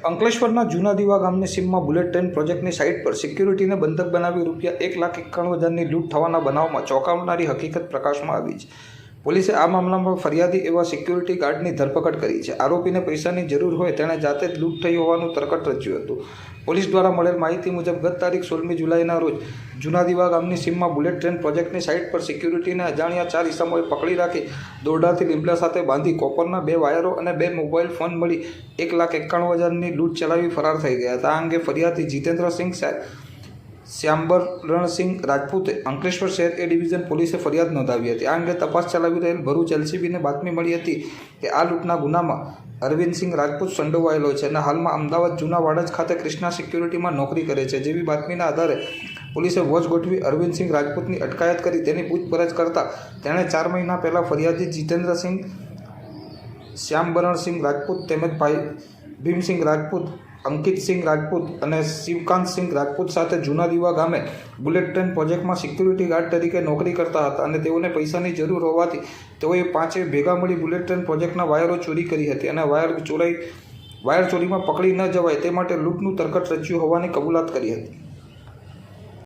અંકલેશ્વરના જૂના દીવા ગામની સીમમાં બુલેટ ટ્રેન પ્રોજેક્ટની સાઇટ પર સિક્યુરિટીને બંધક બનાવી ₹1,91,000ની લૂંટ થવાના બનાવમાં ચોંકાવનારી હકીકત પ્રકાશમાં આવી છે। પોલીસે આ મામલામાં ફરિયાદી એવા સિક્યુરિટી ગાર્ડની ધરપકડ કરી છે। આરોપીને પૈસાની જરૂર હોય તેણે જાતે જ લૂંટ થઈ હોવાનું તરકટ રચ્યું હતું। પોલીસ દ્વારા મળેલ માહિતી મુજબ ગત તારીખ 16મી જુલાઈના રોજ જૂના દીવા ગામની સીમમાં બુલેટ ટ્રેન પ્રોજેક્ટની સાઇટ પર સિક્યુરિટીને અજાણ્યા 4 ઇસમોએ પકડી રાખી દોરડાથી લીમડા સાથે બાંધી કોપરના 2 વાયરો અને 2 મોબાઈલ ફોન મળી ₹1,91,000ની લૂંટ ચલાવી ફરાર થઈ ગયા હતા। આ અંગે ફરિયાદી જીતેન્દ્રસિંહ શ્યામબરણસિંહ રાજપૂતે અંકલેશ્વર શહેર એ ડિવિઝન પોલીસે ફરિયાદ નોંધાવી હતી। આ અંગે તપાસ ચલાવી રહેલ ભરૂચ એલસીબીને બાતમી મળી હતી કે આ લૂંટના ગુનામાં અરવિંદસિંહ રાજપૂત સંડોવાયેલો છે અને હાલમાં અમદાવાદ જૂના વાડજ ખાતે ક્રિષ્ના સિક્યુરિટીમાં નોકરી કરે છે। જેવી બાતમીના આધારે પોલીસે વોચ ગોઠવી અરવિંદસિંહ રાજપૂતની અટકાયત કરી તેની પૂછપરછ કરતા તેણે 4 મહિના પહેલાં ફરિયાદી જીતેન્દ્રસિંહ શ્યામબરણસિંહ રાજપૂત તેમજ ભાઈ ભીમસિંહ રાજપૂત, અંકિતસિંહ રાજપૂત અને શિવકાંતસિંહ રાજપૂત સાથે જૂના દીવા ગામે બુલેટ ટ્રેન પ્રોજેક્ટમાં સિક્યુરિટી ગાર્ડ તરીકે નોકરી કરતા હતા અને તેઓને પૈસાની જરૂર હોવાથી તેઓએ 5 ભેગા મળી બુલેટ ટ્રેન પ્રોજેક્ટના વાયરો ચોરી કરી હતી અને વાયર ચોરીમાં પકડી ન જવાય તે માટે લૂંટનું તરકટ રચ્યું હોવાની કબૂલાત કરી હતી।